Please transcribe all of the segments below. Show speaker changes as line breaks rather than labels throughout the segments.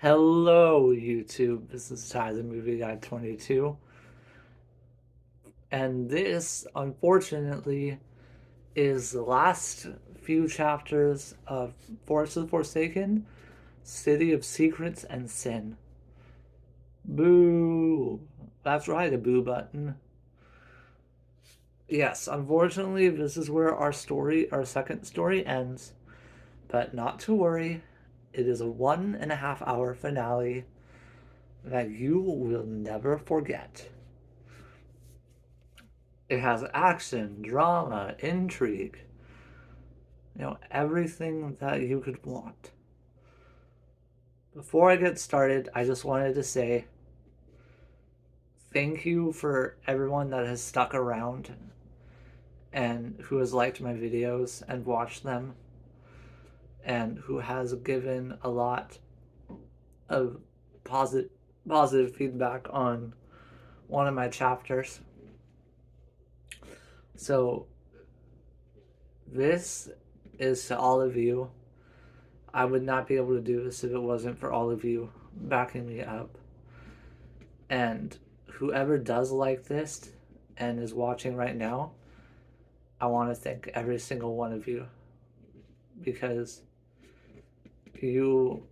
Hello, YouTube. This is Ty the Movie Guy 22, and this, unfortunately, is the last few chapters of Forest of the Forsaken, City of Secrets and Sin. Boo! That's right, a boo button. Yes, unfortunately, this is where our second story ends, but not to worry. It is a 1.5 hour finale that you will never forget. It has action, drama, intrigue, everything that you could want. Before I get started, I just wanted to say thank you for everyone that has stuck around and who has liked my videos and watched them and who has given a lot of positive positive feedback on one of my chapters. So this is to all of you. I would not be able to do this if it wasn't for all of you backing me up. And whoever does like this and is watching right now, I want to thank every single one of you because you,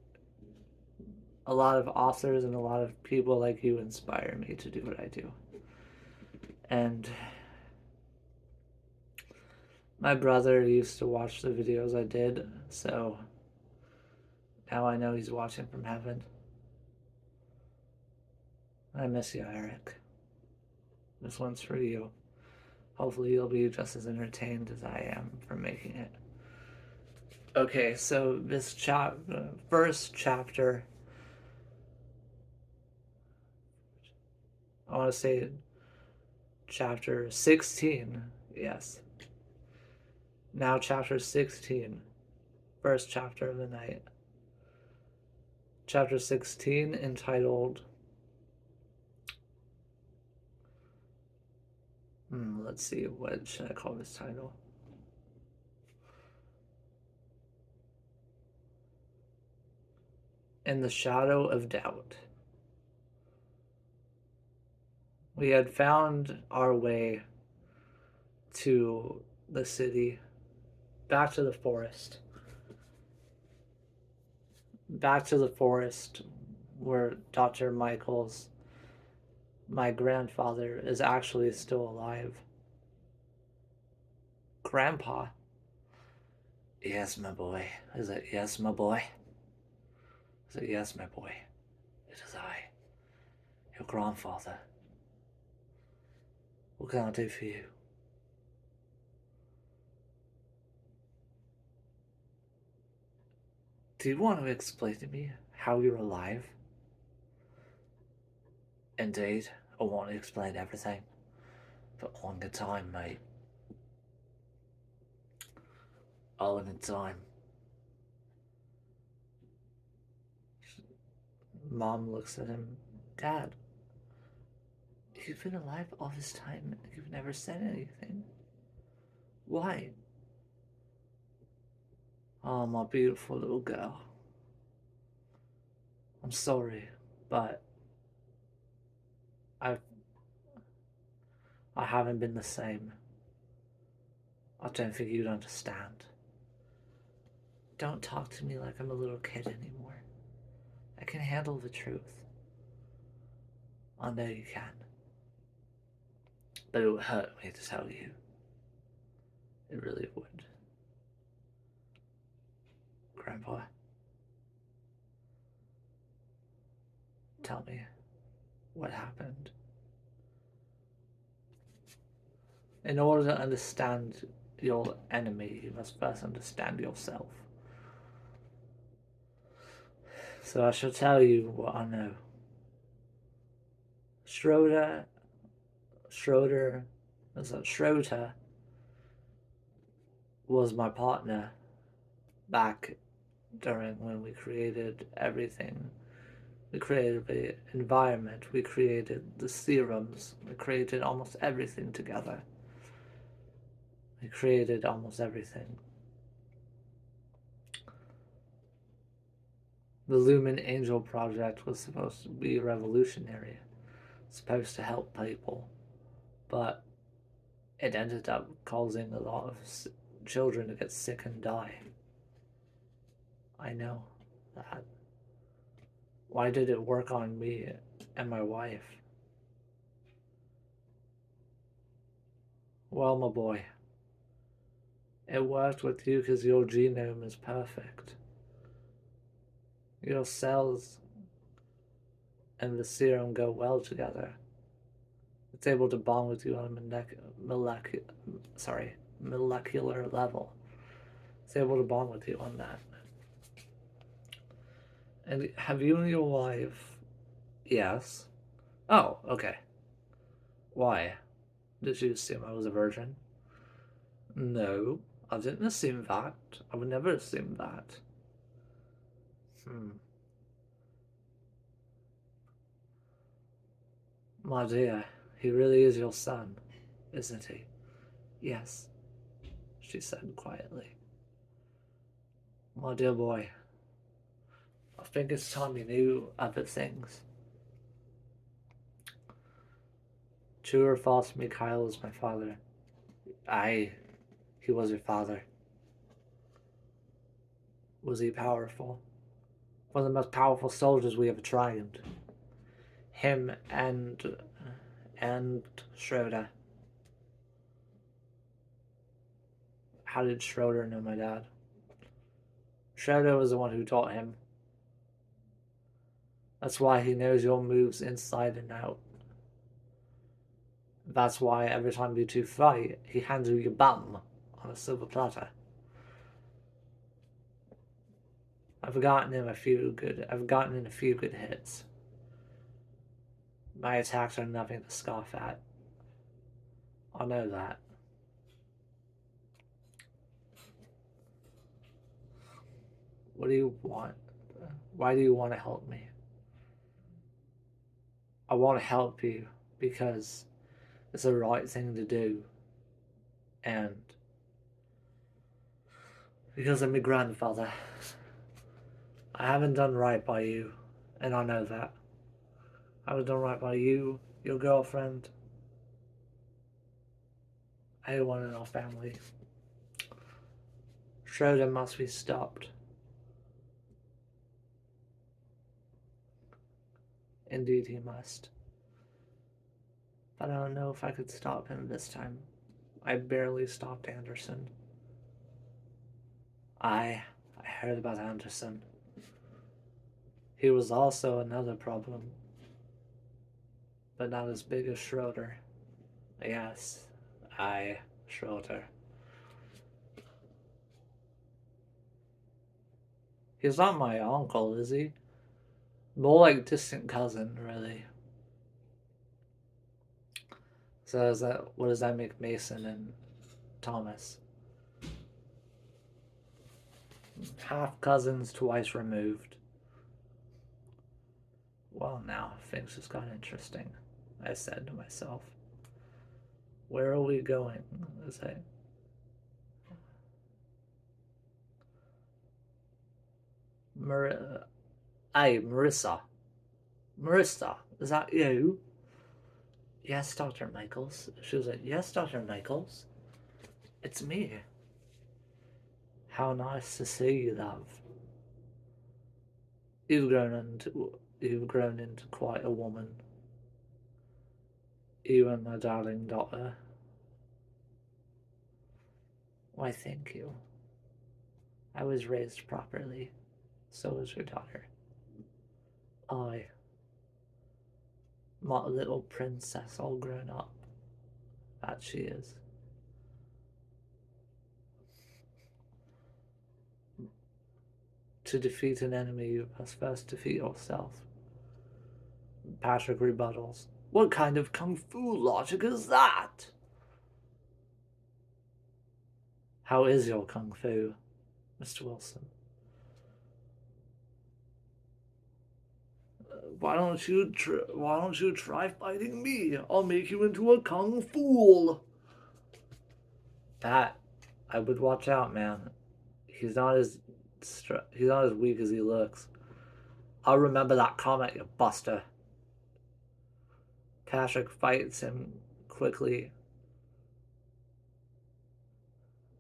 a lot of authors and a lot of people like you inspire me to do what I do. And my brother used to watch the videos I did, so now I know he's watching from heaven. I miss you, Eric. This one's for you. Hopefully you'll be just as entertained as I am from making it. Okay, so this first chapter, I want to say chapter 16, yes. Now chapter 16, first chapter of the night. Chapter 16 entitled, let's see, what should I call this title? In the Shadow of Doubt. We had found our way to the city, back to the forest. Back to the forest where Dr. Michaels, my grandfather, is actually still alive. Grandpa? Yes, my boy. Is it yes, my boy? Is it yes, my boy? It is I, your grandfather. What can I do for you? Do you want to explain to me how you're alive? Indeed, I want to explain everything, but all in time, mate. All in time. Mom looks at him. Dad, you've been alive all this time and you've never said anything. Why? Oh, my beautiful little girl. I'm sorry, but I I haven't been the same. I don't think you'd understand. Don't talk to me like I'm a little kid anymore. I can handle the truth. I know you can. But it would hurt me to tell you. It really would. Grandpa, tell me what happened. In order to understand your enemy, you must first understand yourself. So I shall tell you what I know. Schroeder, Schroeder, Schroeder was my partner back during when we created everything. We created the environment, we created the serums, we created almost everything together. We created almost everything. The Lumen Angel Project was supposed to be revolutionary, supposed to help people, but it ended up causing a lot of children to get sick and die. I know that. Why did it work on me and my wife? Well, my boy, it worked with you because your genome is perfect. Your cells and the serum go well together. It's able to bond with you on a molecular level. It's able to bond with you on that. And have you and your wife? Yes. Oh, okay. Why? Did you assume I was a virgin? No, I didn't assume that. I would never assume that. Hmm. My dear, he really is your son, isn't he? Yes, she said quietly. My dear boy, I think it's time you knew other things. True or false, Mikhail is my father. Aye, he was your father. Was he powerful? One of the most powerful soldiers we ever trained. Him and Schroeder. How did Schroeder know my dad? Schroeder was the one who taught him. That's why he knows your moves inside and out. That's why every time you two fight, he hands you your bum on a silver platter. I've gotten in a few good hits. My attacks are nothing to scoff at. I know that. What do you want? Why do you want to help me? I want to help you because it's the right thing to do. And because I'm your grandfather. I haven't done right by you, and I know that. I haven't done right by you, your girlfriend, anyone in our family. Schroeder must be stopped. Indeed, he must. But I don't know if I could stop him this time. I barely stopped Anderson. I heard about Anderson. He was also another problem, but not as big as Schroeder. Yes, Schroeder. He's not my uncle, is he? More like distant cousin, really. So what does that make Mason and Thomas? Half cousins, twice removed. Well, now things just got interesting, I said to myself. Where are we going? Is it? Hey, Marissa. Marissa, is that you? Yes, Dr. Michaels. She was like, yes, Dr. Michaels. It's me. How nice to see you, love. You've grown into quite a woman. You and my darling daughter. Why, thank you. I was raised properly. So was your daughter. I, my little princess, all grown up. That she is. To defeat an enemy, you must first defeat yourself. Patrick rebuttals. What kind of kung fu logic is that? How is your kung fu, Mr. Wilson? Why don't you try fighting me? I'll make you into a kung fool. Pat, I would watch out, man. He's not as weak as he looks. I'll remember that comment, you buster. Patrick fights him quickly.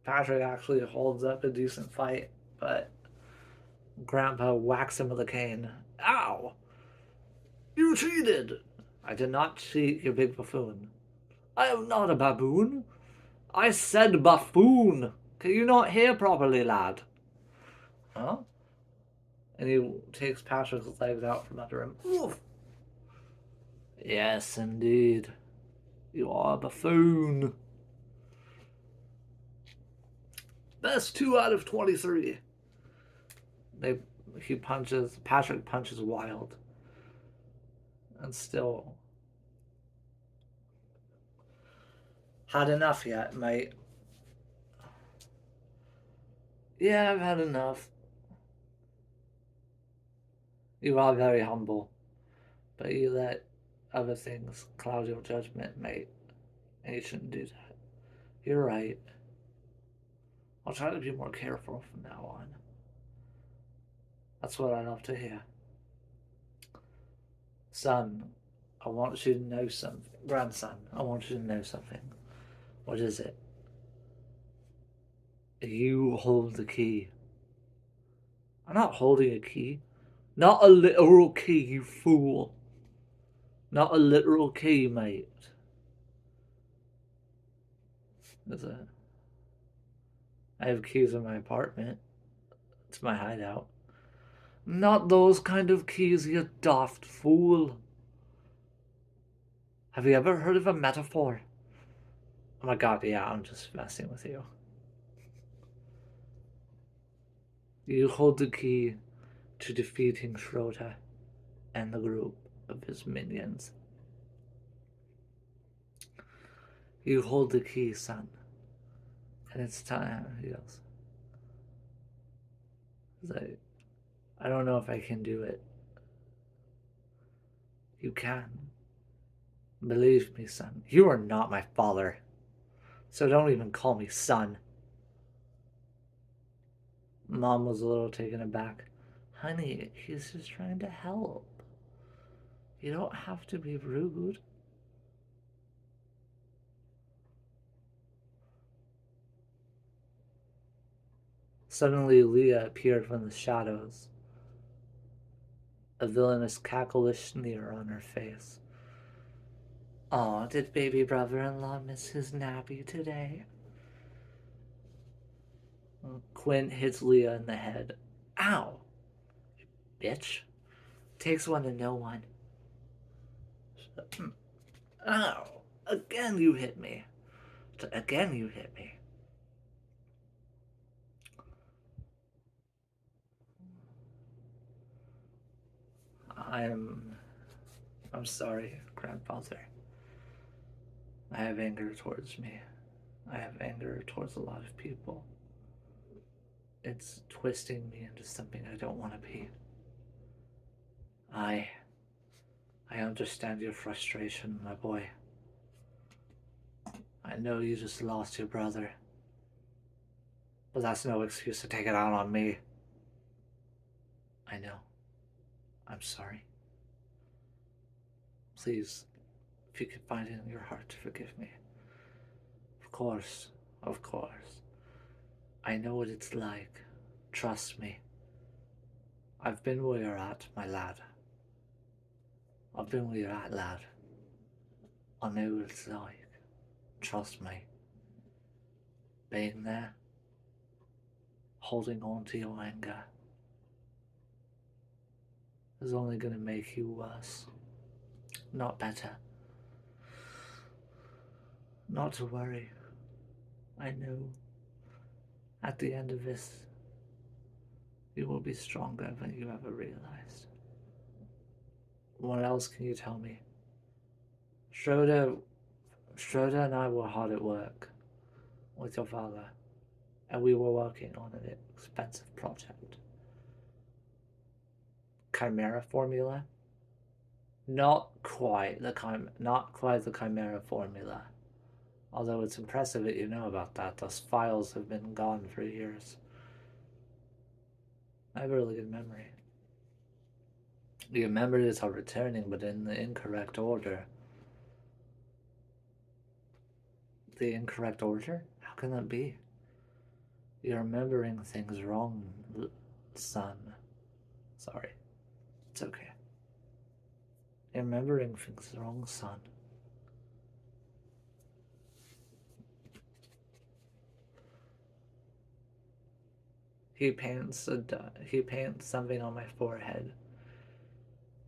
Patrick actually holds up a decent fight, but Grandpa whacks him with a cane. Ow! You cheated! I did not cheat, you big buffoon. I am not a baboon. I said buffoon. Can you not hear properly, lad? Huh? And he takes Patrick's legs out from under him. Oof. Yes, indeed. You are a buffoon. Best 2 out of 23. Patrick punches wild. And still. Had enough yet, mate? Yeah, I've had enough. You are very humble, but you let other things cloud your judgment, mate. And you shouldn't do that. You're right. I'll try to be more careful from now on. That's what I love to hear. Son, I want you to know something. Grandson, I want you to know something. What is it? You hold the key. I'm not holding a key. Not a literal key, you fool. Not a literal key, mate. Is it? I have keys in my apartment. It's my hideout. Not those kind of keys, you daft fool. Have you ever heard of a metaphor? Oh my god, yeah, I'm just messing with you. You hold the key to defeating Schroeder and the group of his minions. You hold the key, son. And it's time, he goes. Like, I don't know if I can do it. You can. Believe me, son. You are not my father. So don't even call me son. Mom was a little taken aback. Honey, he's just trying to help. You don't have to be rude. Suddenly, Leah appeared from the shadows, a villainous cackleish sneer on her face. Aw, did baby brother-in-law miss his nappy today? Quint hits Leah in the head. Ow! Bitch. Takes one to know one. Ow! Again you hit me. Again you hit me. I'm sorry, grandfather. I have anger towards me. I have anger towards a lot of people. It's twisting me into something I don't want to be. I understand your frustration, my boy. I know you just lost your brother. But that's no excuse to take it out on me. I know. I'm sorry. Please, if you could find it in your heart to forgive me. Of course, of course. I know what it's like. Trust me. I've been where you're at, my lad. I've been where you're at, lad. I know what it's like. Trust me. Being there, holding on to your anger, is only going to make you worse. Not better. Not to worry. I know. At the end of this, you will be stronger than you ever realized. What else can you tell me? Schroeder and I were hard at work with your father, and we were working on an expensive project. Chimera formula? Not quite the Chimera formula. Although it's impressive that you know about that. Those files have been gone for years. I have a really good memory. Your memories are returning, but in the incorrect order. The incorrect order? How can that be? You're remembering things wrong, son. Sorry. It's okay. You're remembering things wrong, son. He paints something on my forehead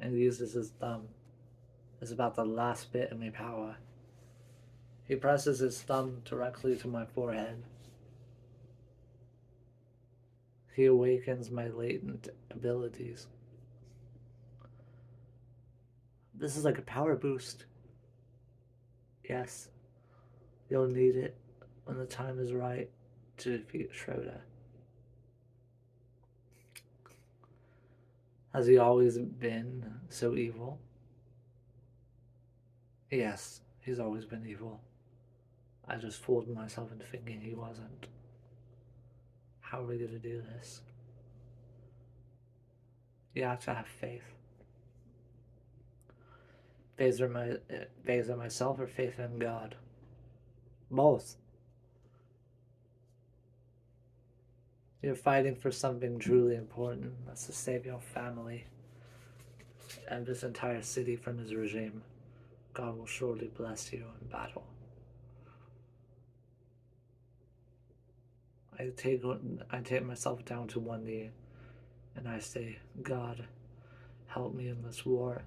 and uses his thumb. It's about the last bit of my power. He presses his thumb directly to my forehead. He awakens my latent abilities. This is like a power boost. Yes, you'll need it when the time is right to defeat Schroeder. Has he always been so evil? Yes, he's always been evil. I just fooled myself into thinking he wasn't. How are we going to do this? You have to have faith. Faith in myself or faith in God? Both. You're fighting for something truly important. That's to save your family and this entire city from his regime. God will surely bless you in battle. I take myself down to one knee and I say, God, help me in this war.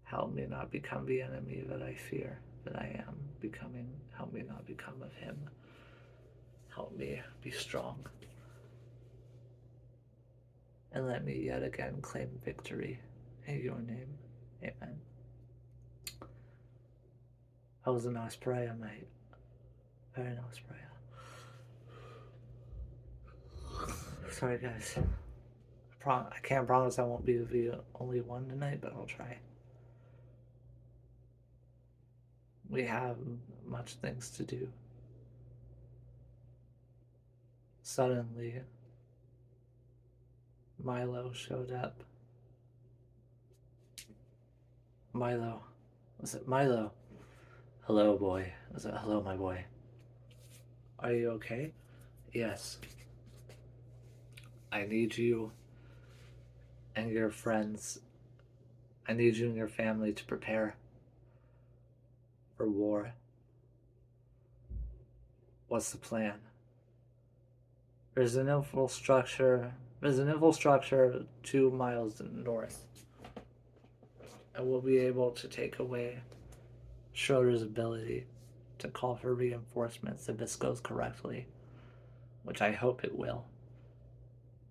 Help me not become the enemy that I fear that I am becoming. Help me not become of him. Help me be strong. And let me yet again claim victory in your name. Amen. That was a nice prayer, mate. Very nice prayer. Sorry, guys. I can't promise I won't be the only one tonight, but I'll try. We have much things to do. Suddenly, Milo showed up. Milo. Was it Milo? Hello, boy. Was it hello, my boy? Are you okay? Yes. I need you and your friends. I need you and your family to prepare for war. What's the plan? There's an infrastructure 2 miles north. And we'll be able to take away Schroeder's ability to call for reinforcements if this goes correctly, which I hope it will.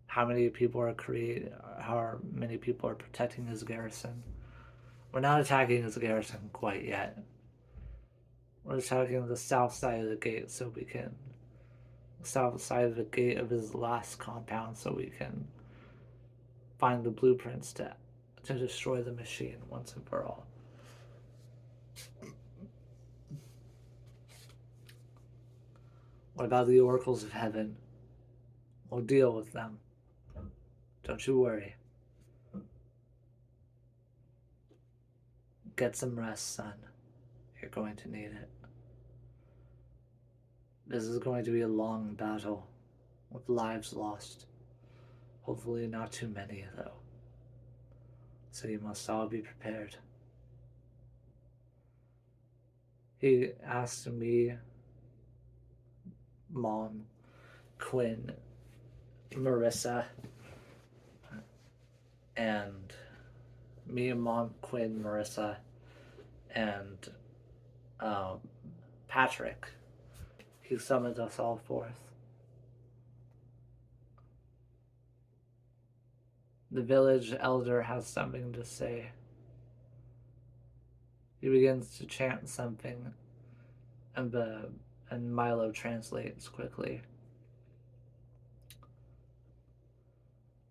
How many people are protecting his garrison? We're not attacking his garrison quite yet. We're attacking the south side of the gate so we can south side of the gate of his last compound so we can find the blueprints to destroy the machine once and for all. What about the oracles of heaven? We'll deal with them. Don't you worry. Get some rest, son. You're going to need it. This is going to be a long battle with lives lost. Hopefully not too many, though. So you must all be prepared. He asked me, Mom, Quinn, Marissa, and me and Mom, Quinn, Marissa, and Patrick. He summoned us all forth. The village elder has something to say. He begins to chant something, and Milo translates quickly.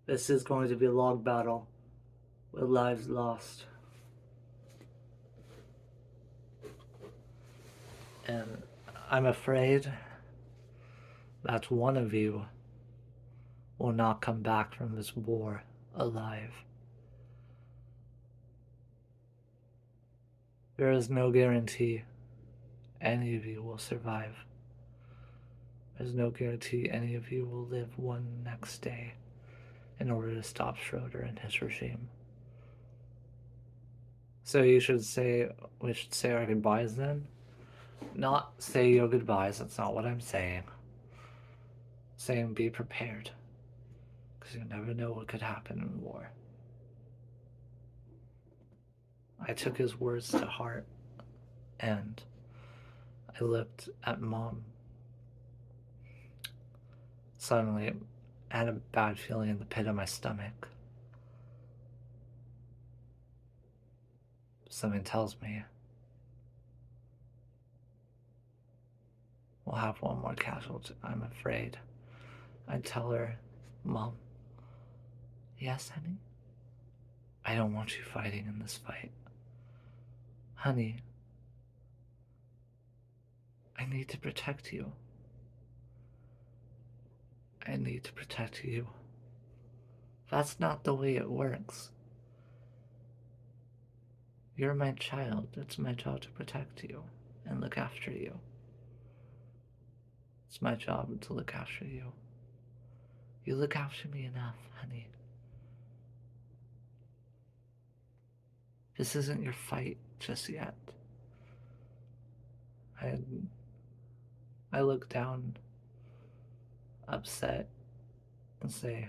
This is going to be a long battle with lives lost. And I'm afraid that one of you will not come back from this war alive. There is no guarantee any of you will survive. There's no guarantee any of you will live one next day in order to stop Schroeder and his regime. So we should say our goodbyes then? Not say your goodbyes, that's not what I'm saying. Saying be prepared. Because you never know what could happen in war. I took his words to heart, and I looked at Mom. Suddenly, I had a bad feeling in the pit of my stomach. Something tells me we'll have one more casualty, I'm afraid. I tell her, Mom, yes, honey? I don't want you fighting in this fight. Honey, I need to protect you. I need to protect you. That's not the way it works. You're my child. It's my job to protect you and look after you. It's my job to look after you. You look after me enough, honey. This isn't your fight just yet. I I look down, upset, and say,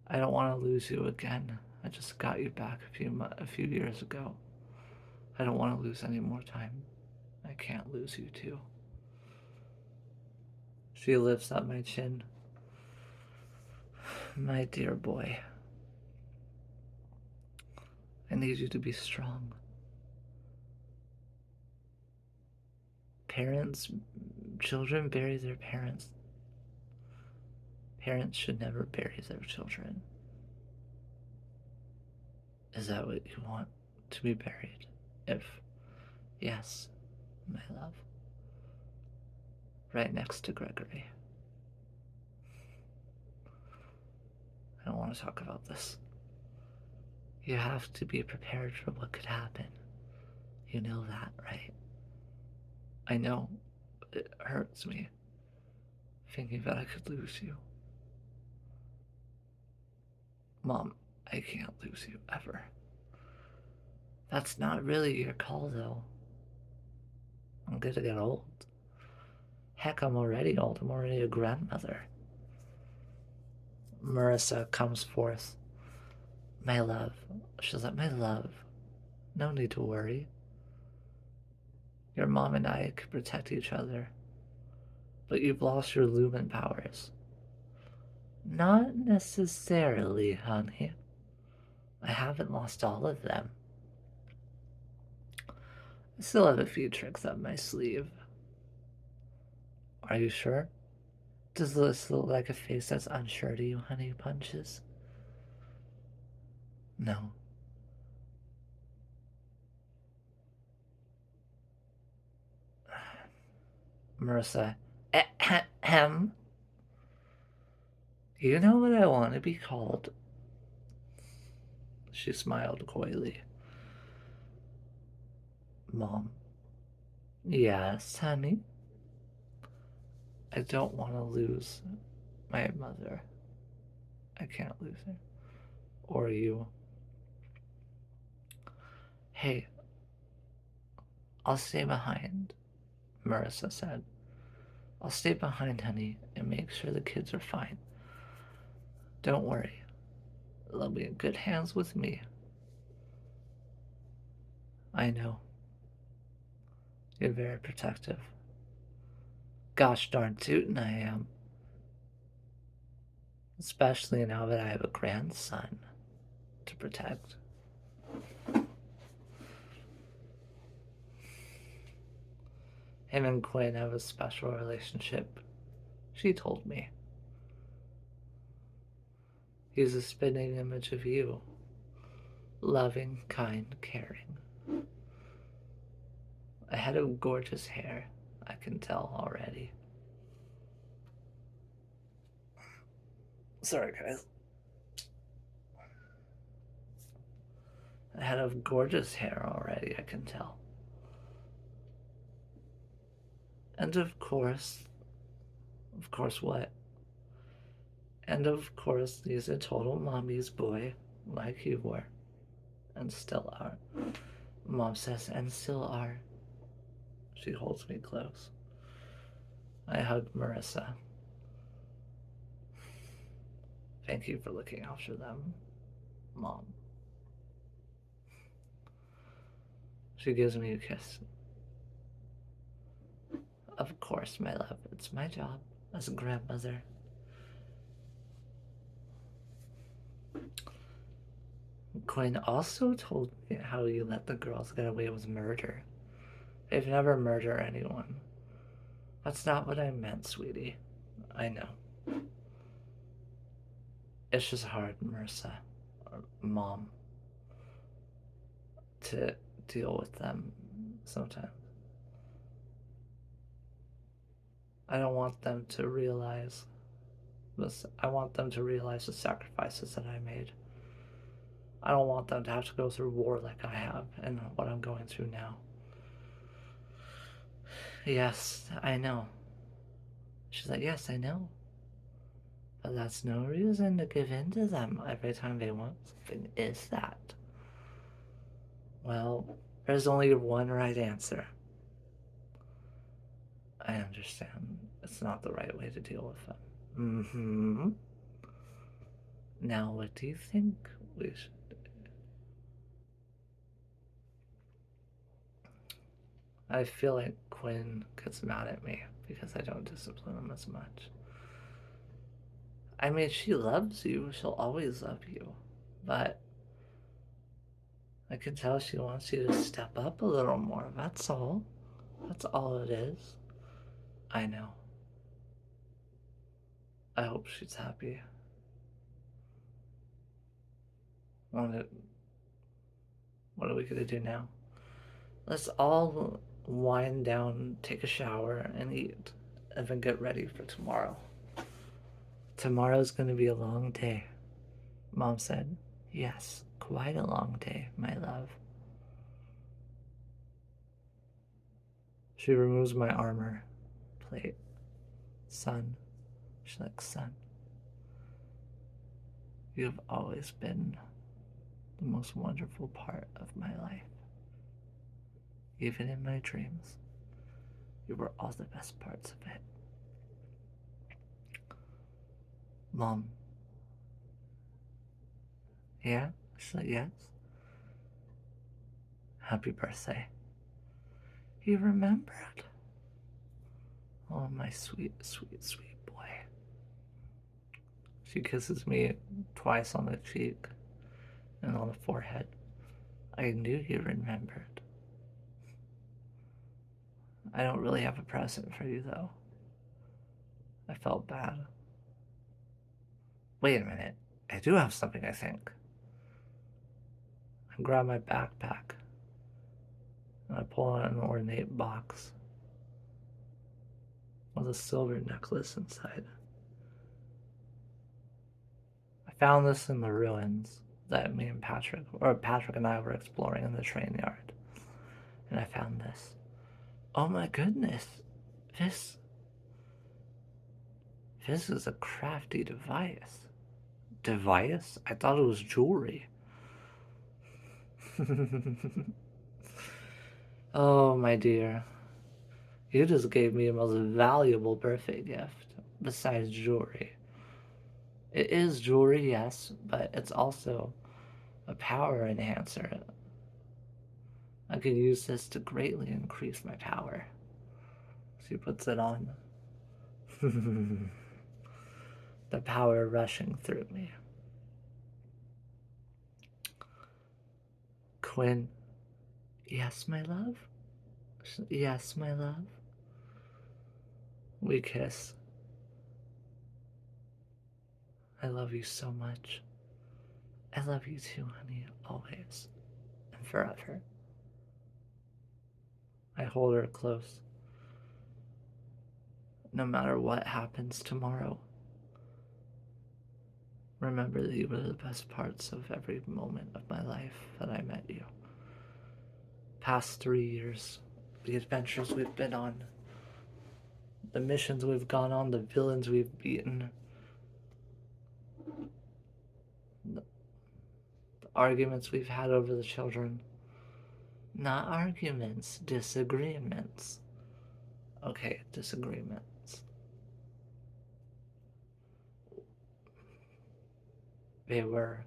I don't want to lose you again. I just got you back a few years ago. I don't want to lose any more time. I can't lose you too. She lifts up my chin. My dear boy, I need you to be strong. Children bury their parents. Parents should never bury their children. Is that what you want to be buried? If yes, my love. Right next to Gregory. I don't want to talk about this. You have to be prepared for what could happen. You know that, right? I know it hurts me thinking that I could lose you. Mom, I can't lose you ever. That's not really your call, though. I'm gonna get old. Heck, I'm already old. I'm already a grandmother. Marissa comes forth. My love. She's like, my love. No need to worry. Your mom and I could protect each other. But you've lost your lumen powers. Not necessarily, honey. I haven't lost all of them. I still have a few tricks up my sleeve. Are you sure? Does this look like a face that's unsure to you, honey punches? No. Marissa. Ahem. You know what I want to be called? She smiled coyly. Mom. Yes, honey? I don't want to lose my mother. I can't lose her. Or you. Hey, I'll stay behind, Marissa said. I'll stay behind, honey, and make sure the kids are fine. Don't worry. They'll be in good hands with me. I know. You're very protective. Gosh darn tootin' I am. Especially now that I have a grandson to protect. Him and Quinn have a special relationship. She told me. He's a spitting image of you. Loving, kind, caring. A head of gorgeous hair, I can tell already. Sorry, guys. I have gorgeous hair already, I can tell. And of course what? And of course, he's a total mommy's boy, like you were, and still are. Mom says, and still are. She holds me close. I hug Marissa. Thank you for looking after them, Mom. She gives me a kiss. Of course, my love, it's my job as a grandmother. Quinn also told me how you let the girls get away with murder. They've never murdered anyone. That's not what I meant, sweetie. I know. It's just hard, Marissa, or Mom, to deal with them sometimes. I don't want them to realize this. I want them to realize the sacrifices that I made. I don't want them to have to go through war like I have and what I'm going through now. Yes, I know. She's like, yes, I know. But that's no reason to give in to them every time they want something, is that? Well, there's only one right answer. I understand. It's not the right way to deal with them. Mm-hmm. Now, what do you think we should do? I feel like Quinn gets mad at me because I don't discipline him as much. I mean, she loves you. She'll always love you. But I can tell she wants you to step up a little more. That's all. That's all it is. I know. I hope she's happy. What are we gonna do now? Let's all wind down, take a shower, and eat, and then get ready for tomorrow. Tomorrow's gonna be a long day, Mom said. Yes, quite a long day, my love. She removes my armor plate. Son. She's like, son, you have always been the most wonderful part of my life. Even in my dreams, you were all the best parts of it. Mom. Yeah? She's like, yes. Happy birthday. You remembered. Oh, my sweet, sweet, sweet boy. She kisses me twice on the cheek and on the forehead. I knew you remembered. I don't really have a present for you, though. I felt bad. Wait a minute. I do have something, I think. I grab my backpack and I pull out an ornate box with a silver necklace inside. I found this in the ruins that me and Patrick and I were exploring in the train yard. And I found this. Oh my goodness. This this is a crafty device. Device? I thought it was jewelry. Oh my dear. You just gave me the most valuable birthday gift besides jewelry. It is jewelry, yes, but it's also a power enhancer. I could use this to greatly increase my power. She puts it on. The power rushing through me. Quinn. Yes, my love? Yes, my love? We kiss. I love you so much. I love you too, honey, always and forever. I hold her close. No matter what happens tomorrow, remember that you were the best parts of every moment of my life that I met you. Past 3 years, the adventures we've been on, the missions we've gone on, the villains we've beaten, the arguments we've had over the children. Not arguments, disagreements. Okay, disagreements. They were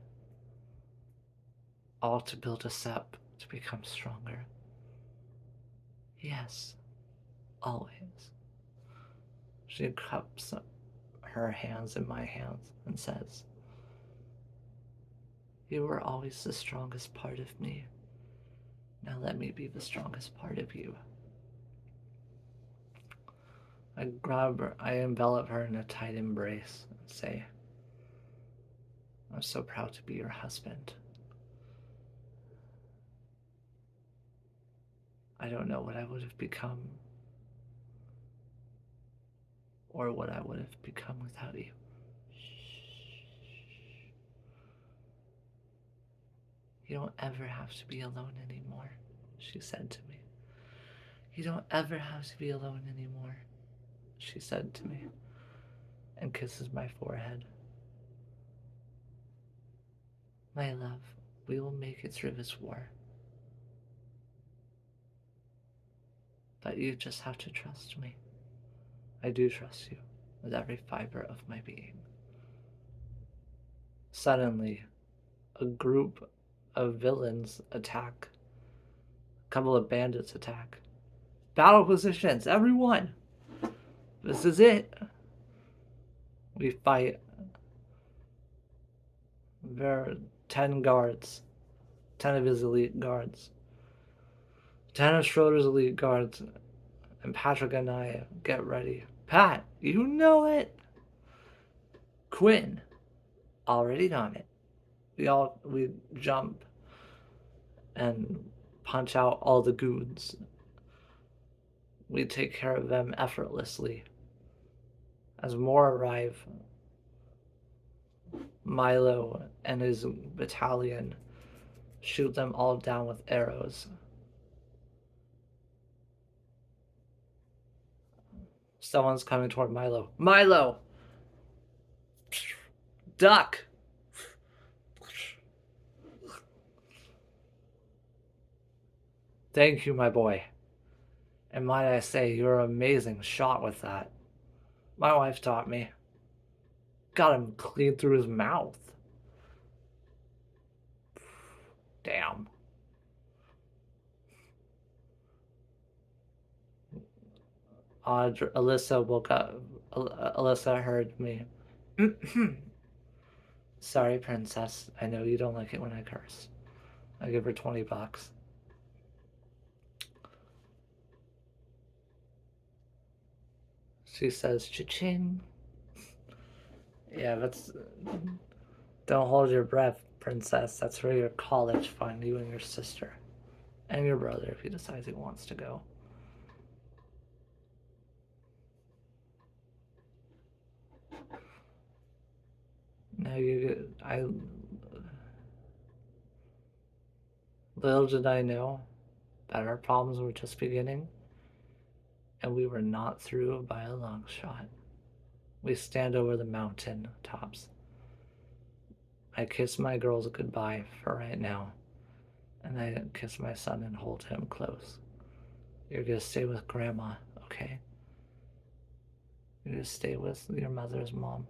all to build us up to become stronger. Yes, always. She cups her hands in my hands and says, "You were always the strongest part of me. Now let me be the strongest part of you." I grab her, I envelop her in a tight embrace and say, "I'm so proud to be your husband. I don't know what I would have become or what I would have become without you." "You don't ever have to be alone anymore," she said to me. "You don't ever have to be alone anymore," she said to me, and kisses my forehead. "My love, we will make it through this war. But you just have to trust me. I do trust you with every fiber of my being." Suddenly, a group of villains attack. A couple of bandits attack. "Battle positions, everyone! This is it!" We fight. There are 10 guards, 10 of his elite guards, 10 of Schroeder's elite guards, and Patrick and I get ready. "Pat, you know it!" "Quinn, already on it." We jump and punch out all the goons. We take care of them effortlessly. As more arrive, Milo and his battalion shoot them all down with arrows. Someone's coming toward Milo. "Milo! Duck!" "Thank you, my boy. And might I say, you're an amazing shot with that. My wife taught me. Got him clean through his mouth." Damn. Alyssa woke up. Alyssa heard me. "Sorry, princess. I know you don't like it when I curse." I give her $20. She says, "Cha-ching." Yeah, that's. Don't hold your breath, princess. That's for your college fund, you and your sister. And your brother if he decides he wants to go. Now little did I know that our problems were just beginning, and we were not through by a long shot. We stand over the mountain tops. I kiss my girls goodbye for right now, and I kiss my son and hold him close. "You're gonna stay with Grandma, okay? You're gonna stay with your mother's mom,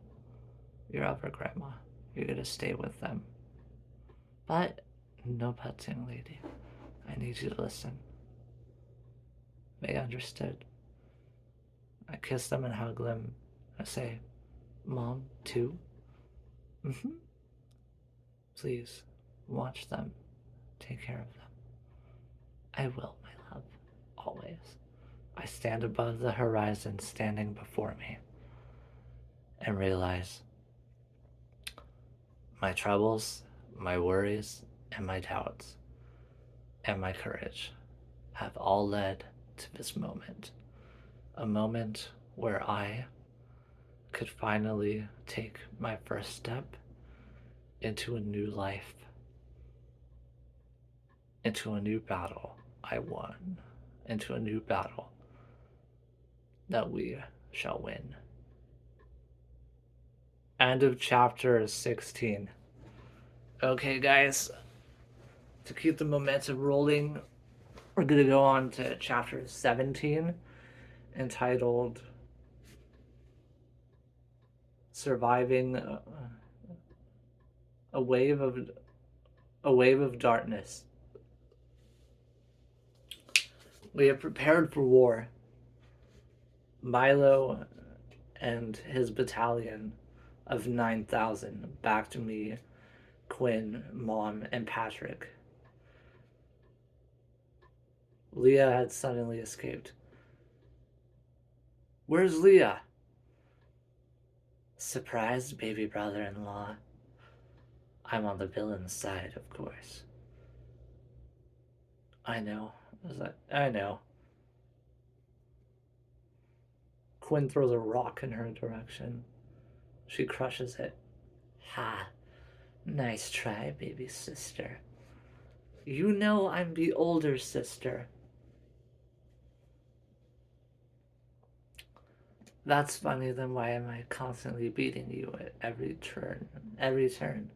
your other grandma. You're gonna stay with them. But no petting, lady. I need you to listen." They understood. I kiss them and hug them. I say, "Mom, too? Mm-hmm. Please, watch them. Take care of them." "I will, my love. Always." I stand above the horizon standing before me and realize my troubles, my worries, and my doubts, and my courage have all led to this moment. A moment where I could finally take my first step into a new life, into a new battle I won, into a new battle that we shall win. End of chapter 16. Okay, guys, to keep the momentum rolling, we're going to go on to chapter 17, entitled Surviving a Wave of Darkness. We have prepared for war. Milo and his battalion of 9,000 backed me, Quinn, Mom, and Patrick. Leah had suddenly escaped. Where's Leah? Surprise, baby brother-in-law. I'm on the villain's side, of course. I know. I know. Quinn throws a rock in her direction. She crushes it. Ha! Nice try, baby sister. You know I'm the older sister. That's funny, then why am I constantly beating you at every turn? Every turn.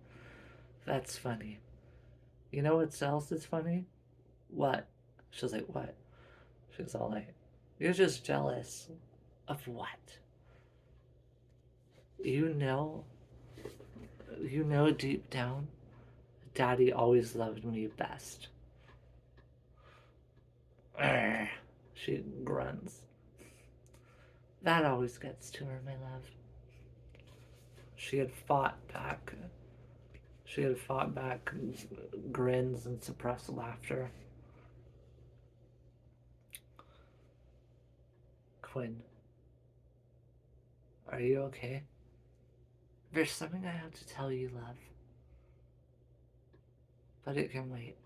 That's funny. You know what else is funny? What? She's like, what? She's all like, you're just jealous. Of what? You know deep down, Daddy always loved me best. Urgh, she grunts. That always gets to her, my love. She had fought back. Grins and suppressed laughter. Quinn, are you okay? There's something I have to tell you, love. But it can wait.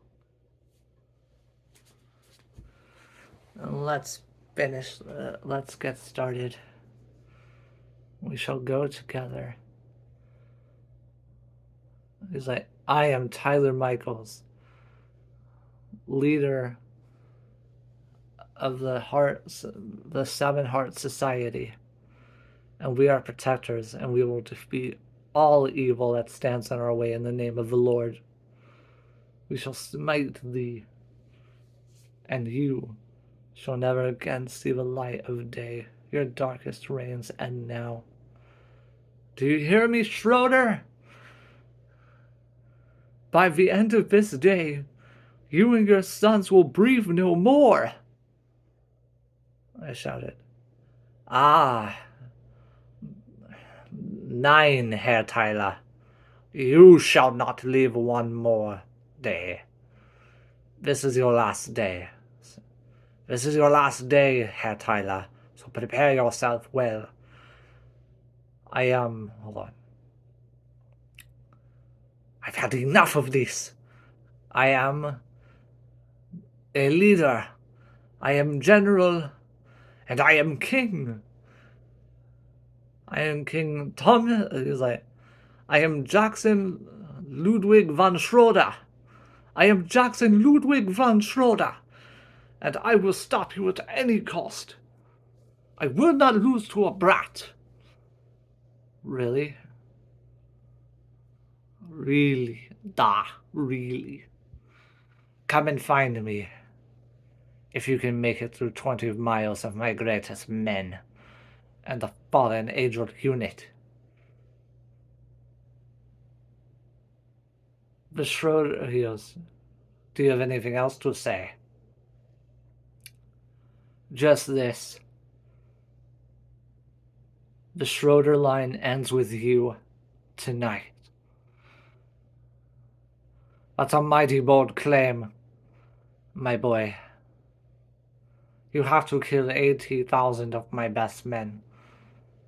Let's finish. Let's get started. We shall go together. He's like, I am Tyler Michaels, leader of the Seven Heart Society, and we are protectors, and we will defeat all evil that stands in our way in the name of the Lord. We shall smite thee, and you shall never again see the light of day. Your darkest reigns end now. Do you hear me, Schroeder? By the end of this day, you and your sons will breathe no more. I shouted. Ah, 9, Herr Tyler. You shall not live one more day. This is your last day. This is your last day, Herr Tyler, so prepare yourself well. Hold on. I've had enough of this. I am a leader. I am general, and I am king. I am King Tom. He's like, I am Jackson Ludwig von Schroeder. I am Jackson Ludwig von Schroeder, and I will stop you at any cost. I will not lose to a brat. Really? Really? Really? Come and find me, if you can make it through 20 miles of my greatest men and the fallen angel unit. The Schroeder heals. Do you have anything else to say? Just this. The Schroeder line ends with you tonight. That's a mighty bold claim, my boy. You have to kill 80,000 of my best men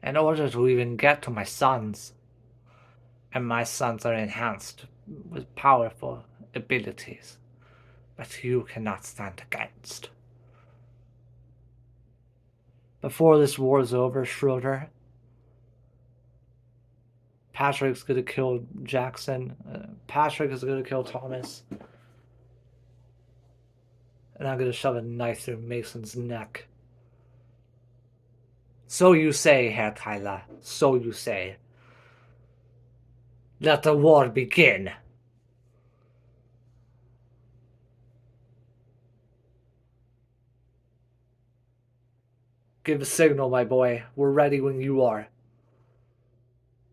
in order to even get to my sons. And my sons are enhanced with powerful abilities that you cannot stand against. Before this war is over, Schroeder, Patrick's gonna kill Jackson. Patrick is gonna kill Thomas. And I'm gonna shove a knife through Mason's neck. So you say, Herr Tyler. So you say. Let the war begin. Give a signal, my boy. We're ready when you are.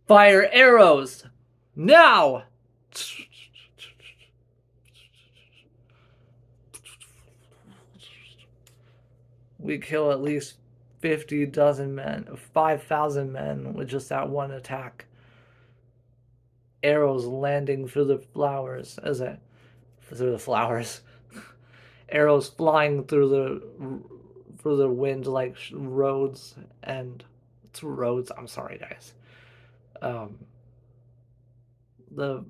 Fire arrows! Now! We kill at least 50 dozen men, 5,000 men with just that one attack. Arrows landing through the flowers, through the flowers. Arrows flying through the wind like roads and it's roads. I'm sorry, guys. The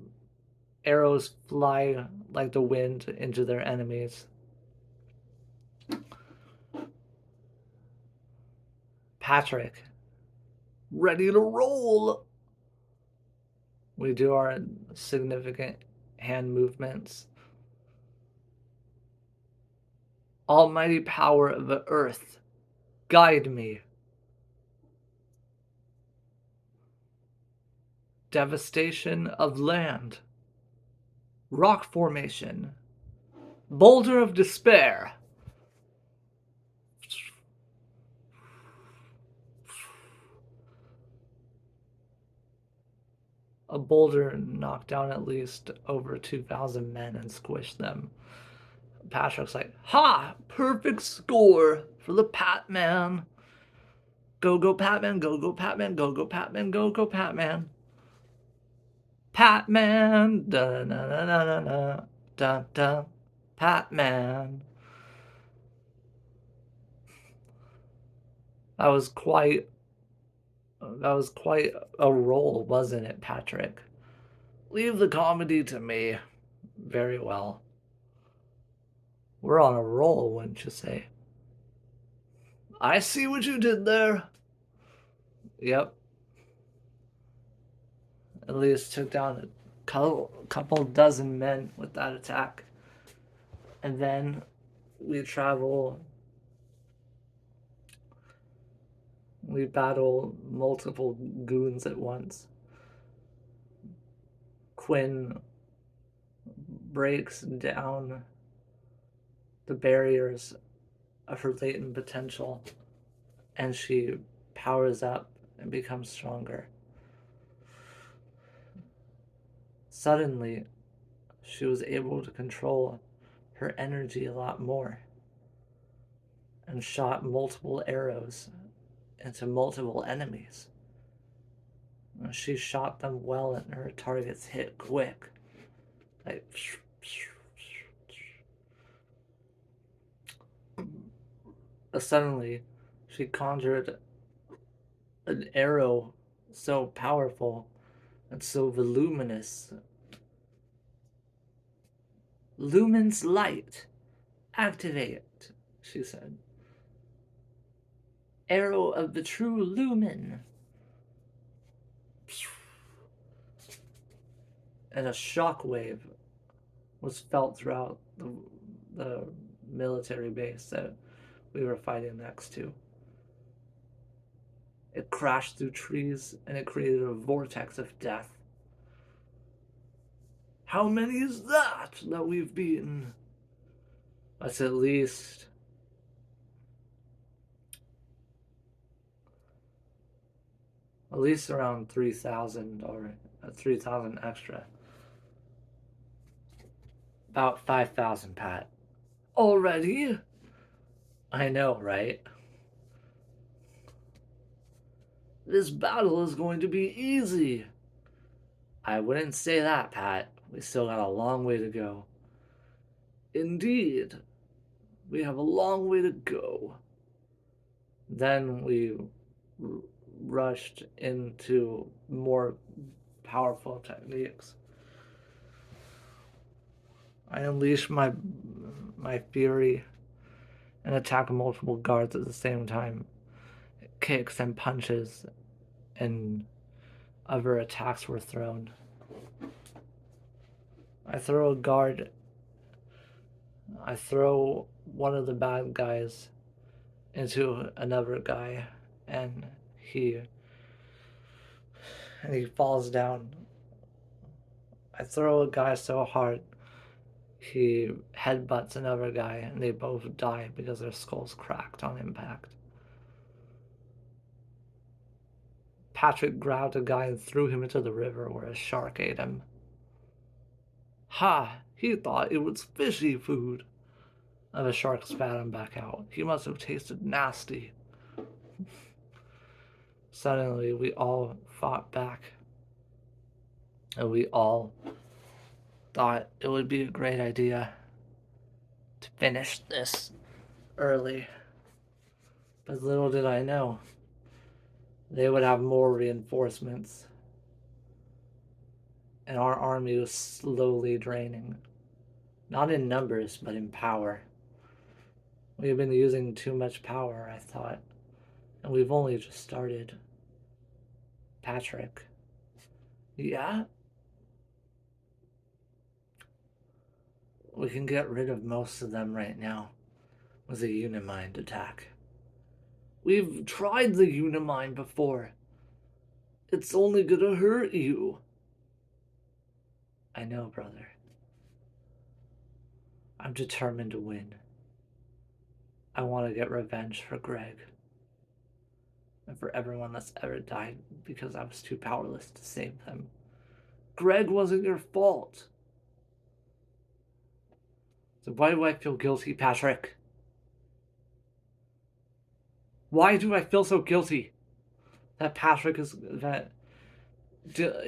arrows fly like the wind into their enemies. Patrick, ready to roll. We do our significant hand movements. Almighty power of the earth, guide me. Devastation of land. Rock formation. Boulder of despair. A boulder knocked down at least over 2,000 men and squished them. Patrick's like, ha! Perfect score for the Patman. Go, go, Patman, go, go, Patman, go, go, Patman, go, go, Patman. Patman, da da da da da da da da. Patman. That was quite a role, wasn't it, Patrick? Leave the comedy to me. Very well. We're on a roll, wouldn't you say? I see what you did there. Yep. At least took down a couple dozen men with that attack. And then we battle multiple goons at once. Quinn breaks down the barriers of her latent potential and she powers up and becomes stronger. Suddenly, she was able to control her energy a lot more and shot multiple arrows into multiple enemies. She shot them well and her targets hit quick. Like, suddenly, she conjured an arrow so powerful and so voluminous. Lumen's light. Activate, she said. Arrow of the true lumen. And a shockwave was felt throughout the military base that we were fighting next to. It crashed through trees and it created a vortex of death. How many is that we've beaten? That's at least around 3,000 or 3,000 extra. About 5,000, Pat. Already? I know, right? This battle is going to be easy. I wouldn't say that, Pat. We still got a long way to go. Indeed, we have a long way to go. Then we rushed into more powerful techniques. I unleashed my fury and attack multiple guards at the same time. Kicks and punches and other attacks were thrown. I throw a guard. I throw one of the bad guys into another guy, and he he falls down. I throw a guy so hard he headbutts another guy, and they both die because their skulls cracked on impact. Patrick grabbed a guy and threw him into the river where a shark ate him. Ha! He thought it was fishy food. And the shark spat him back out. He must have tasted nasty. Suddenly, we all fought back. And we all thought it would be a great idea to finish this early. But little did I know, they would have more reinforcements. And our army was slowly draining. Not in numbers, but in power. We've been using too much power, I thought. And we've only just started. Patrick. Yeah? We can get rid of most of them right now with a Unimind attack. We've tried the Unimind before. It's only gonna hurt you. I know, brother. I'm determined to win. I want to get revenge for Greg. And for everyone that's ever died because I was too powerless to save them. Greg wasn't your fault. So why do I feel guilty, Patrick? Why do I feel so guilty that Patrick is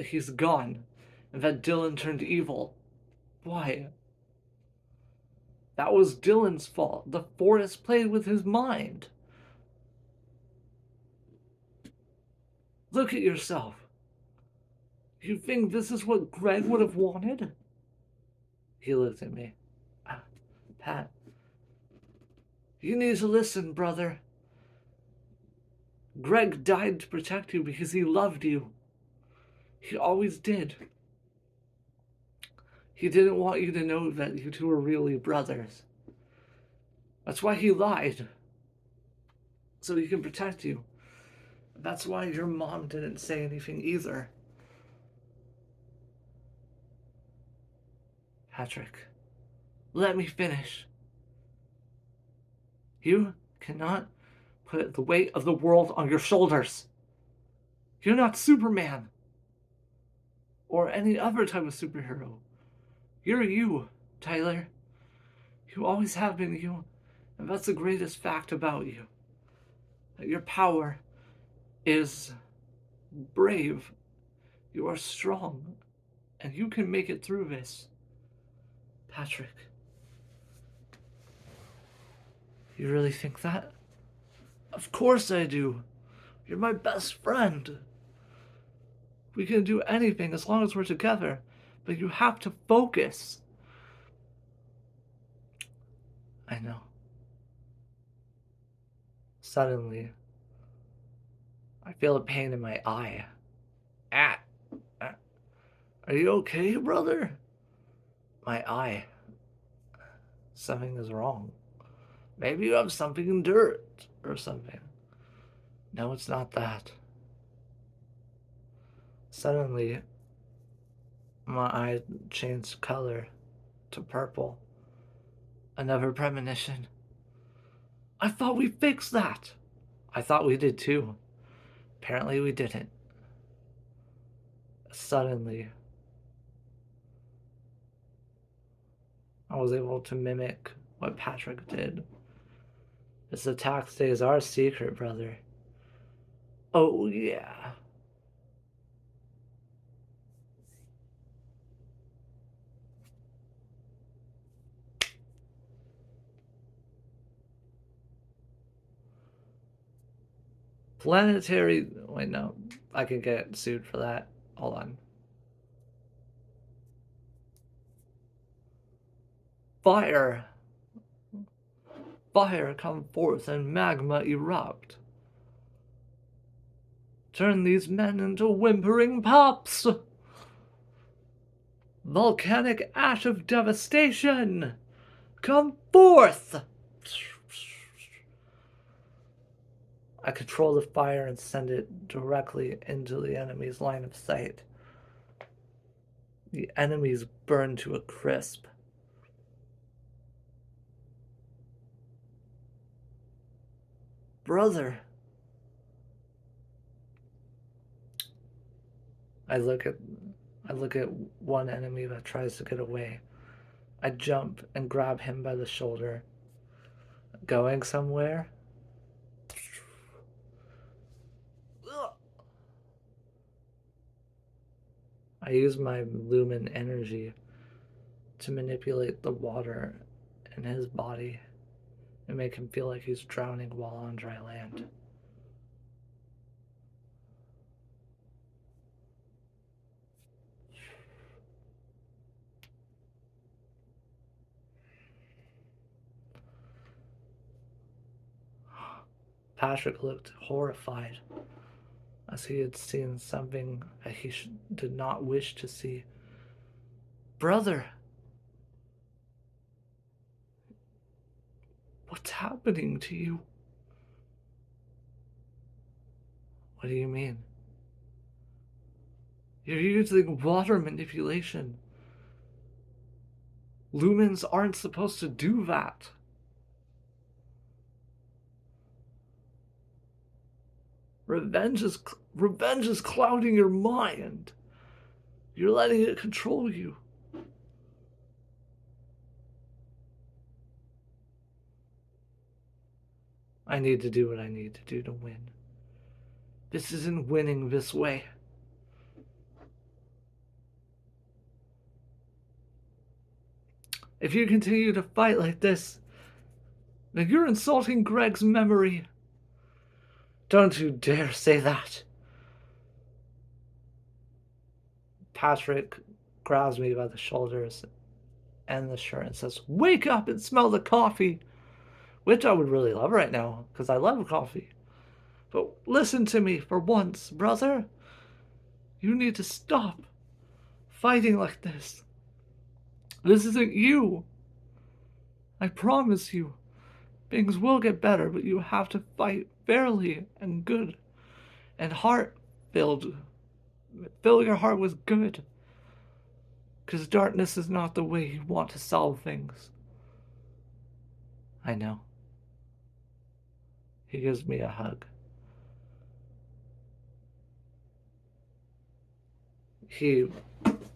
he's gone and that Dylan turned evil? Why? That was Dylan's fault. The forest played with his mind. Look at yourself. You think this is what Greg would have wanted? He looked at me. Pat, you need to listen, brother. Greg died to protect you because he loved you. He always did. He didn't want you to know that you two were really brothers. That's why he lied. So he can protect you. That's why your mom didn't say anything either. Patrick, let me finish. You cannot put the weight of the world on your shoulders. You're not Superman. Or any other type of superhero. You're you, Tyler. You always have been you. And that's the greatest fact about you. That your power is brave. You are strong. And you can make it through this. Patrick. You really think that? Of course I do. You're my best friend. We can do anything as long as we're together. But you have to focus. I know. Suddenly, I feel a pain in my eye. Ah. Are you okay, brother? My eye. Something is wrong. Maybe you have something in dirt or something. No, it's not that. Suddenly, my eye changed color to purple. Another premonition. I thought we fixed that. I thought we did too. Apparently we didn't. Suddenly, I was able to mimic what Patrick did. This attack stays our secret, brother. Oh, yeah. Planetary. Wait, no. I can get sued for that. Hold on. Fire. Fire come forth and magma erupt. Turn these men into whimpering pups! Volcanic ash of devastation! Come forth! I control the fire and send it directly into the enemy's line of sight. The enemies burn to a crisp. Brother! I look at one enemy that tries to get away. I jump and grab him by the shoulder. Going somewhere? I use my lumen energy to manipulate the water in his body and make him feel like he's drowning while on dry land. Patrick looked horrified as he had seen something that he did not wish to see. Brother, what's happening to you? What do you mean? You're using water manipulation. Lumens aren't supposed to do that. Revenge is clouding your mind. You're letting it control you. I need to do what I need to do to win. This isn't winning this way. If you continue to fight like this, then you're insulting Greg's memory. Don't you dare say that. Patrick grabs me by the shoulders and the shirt and says, "Wake up and smell the coffee," which I would really love right now because I love coffee. But listen to me for once, brother. You need to stop fighting like this. This isn't you. I promise you, things will get better, but you have to fight fairly and good and heart filled. Fill your heart with good. Because darkness is not the way you want to solve things. I know. He gives me a hug. He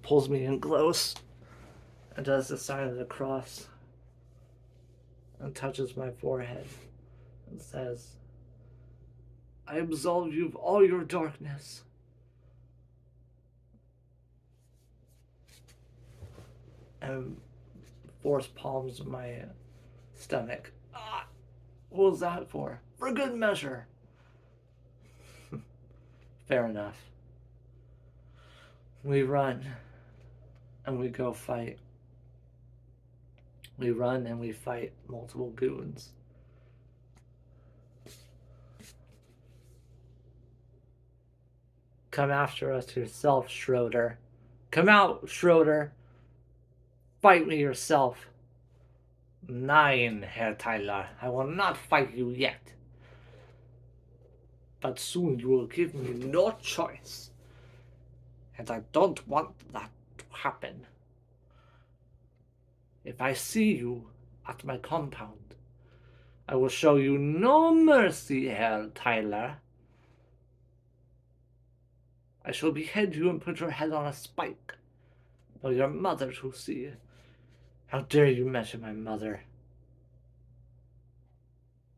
pulls me in close and does the sign of the cross and touches my forehead and says, "I absolve you of all your darkness." And force palms my stomach. Ah, what was that for? For good measure. Fair enough. We run and we go fight. We run and we fight multiple goons. Come after us yourself, Schroeder. Come out, Schroeder. Fight me yourself. Nein, Herr Tyler. I will not fight you yet. But soon you will give me no choice. And I don't want that to happen. If I see you at my compound, I will show you no mercy, Herr Tyler. I shall behead you and put your head on a spike for your mother to see. How dare you mention my mother?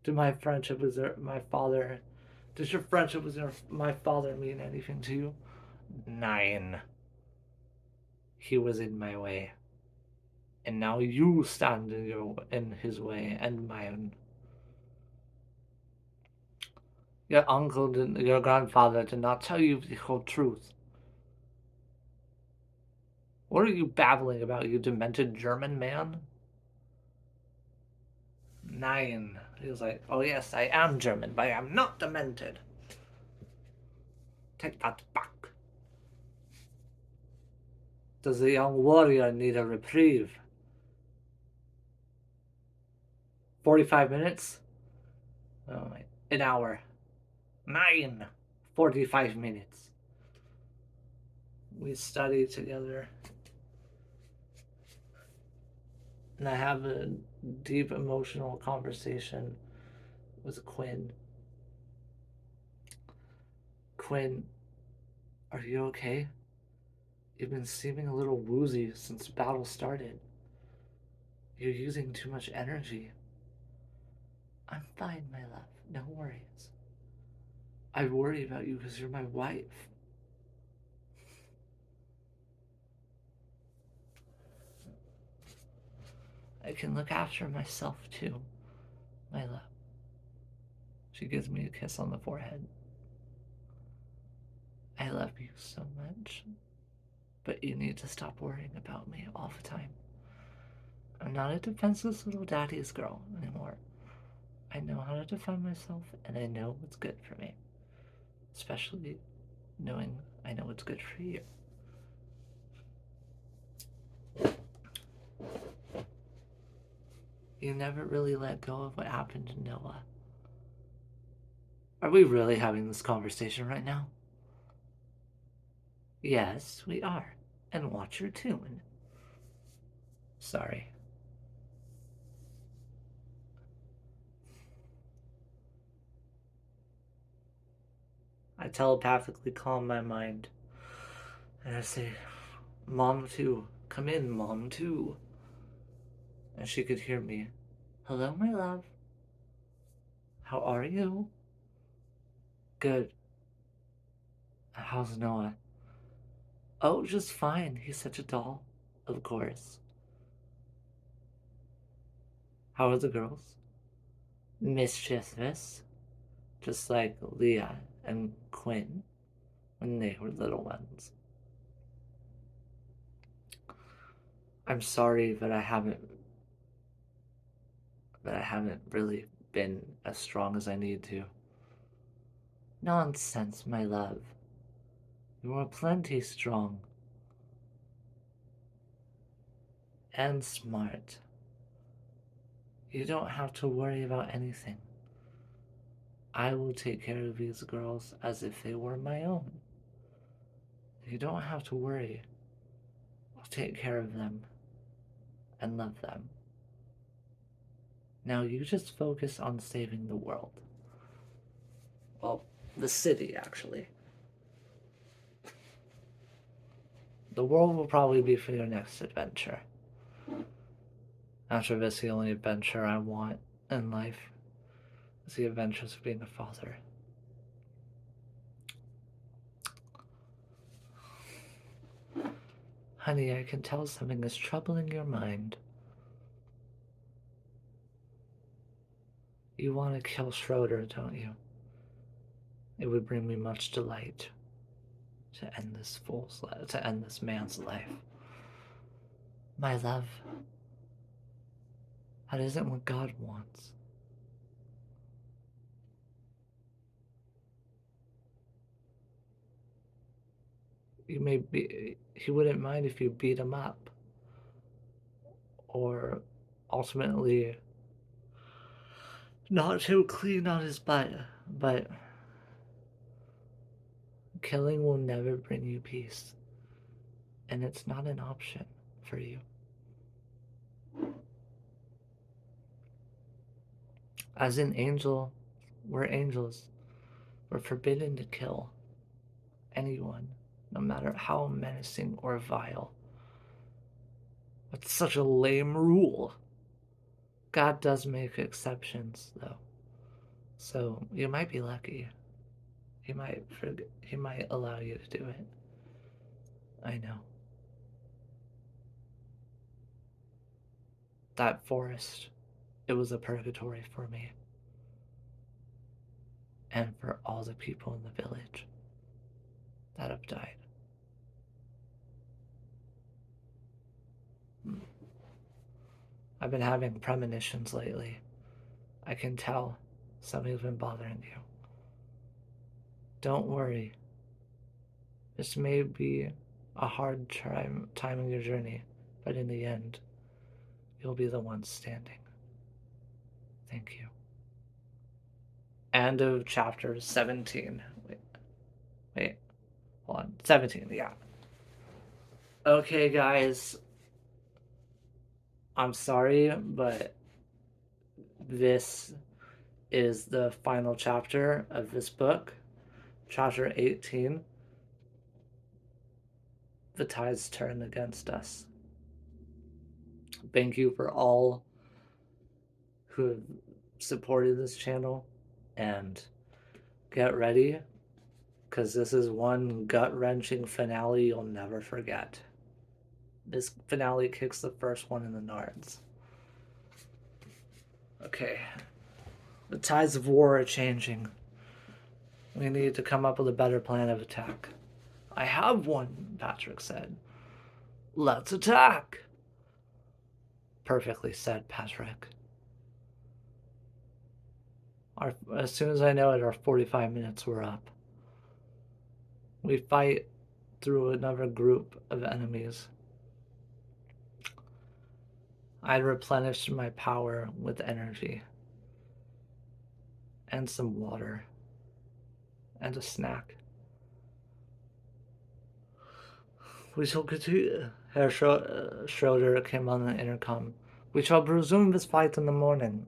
Did my friendship with my father... Does your friendship with my father mean anything to you? Nein. He was in my way. And now you stand in his way and mine. Your grandfather did not tell you the whole truth. What are you babbling about, you demented German man? Nein. He was like, "Oh yes, I am German, but I am not demented." Take that back. Does the young warrior need a reprieve? 45 minutes? Oh, an hour. 9. 45 minutes. We study together. And I have a deep emotional conversation with Quinn. Quinn, are you okay? You've been seeming a little woozy since the battle started. You're using too much energy. I'm fine, my love. No worries. I worry about you because you're my wife. I can look after myself too, my love. She gives me a kiss on the forehead. I love you so much, but you need to stop worrying about me all the time. I'm not a defenseless little daddy's girl anymore. I know how to defend myself, and I know what's good for me. Especially knowing I know what's good for you. You never really let go of what happened to Noah. Are we really having this conversation right now? Yes, we are. And watch your tune. Sorry. I telepathically calm my mind. And I say, Mom too. Come in, Mom too. And she could hear me. Hello, my love. How are you? Good. How's Noah? Oh, just fine. He's such a doll. Of course. How are the girls? Mischievous. Just like Leah and Quinn when they were little ones. I'm sorry that I haven't really been as strong as I need to. Nonsense, my love. You are plenty strong. And smart. You don't have to worry about anything. I will take care of these girls as if they were my own. You don't have to worry. I'll take care of them and love them. Now you just focus on saving the world. Well, the city, actually. The world will probably be for your next adventure. After this, the only adventure I want in life is the adventures of being a father. Honey, I can tell something is troubling your mind. You want to kill Schroeder, don't you? It would bring me much delight to end this man's life. My love, that isn't what God wants. He wouldn't mind if you beat him up, or ultimately not to clean out his butt, but killing will never bring you peace, and it's not an option for you. As an angel, we're angels. We're forbidden to kill anyone, no matter how menacing or vile. It's such a lame rule. God does make exceptions, though. So you might be lucky. He might allow you to do it. I know. That forest, it was a purgatory for me. And for all the people in the village that have died. I've been having premonitions lately. I can tell something's been bothering you. Don't worry. This may be a hard time in your journey, but in the end, you'll be the one standing. Thank you. End of chapter 17. Wait, hold on. 17, yeah. Okay, guys. I'm sorry, but this is the final chapter of this book. Chapter 18. The tides turn against us. Thank you for all who have supported this channel, and get ready, because this is one gut-wrenching finale you'll never forget. This finale kicks the first one in the nards. Okay. The tides of war are changing. We need to come up with a better plan of attack. I have one, Patrick said. Let's attack. Perfectly said, Patrick. As soon as I know it, our 45 minutes were up. We fight through another group of enemies. I replenished my power with energy and some water and a snack. We shall continue. Herr Schroeder came on the intercom. We shall resume this fight in the morning.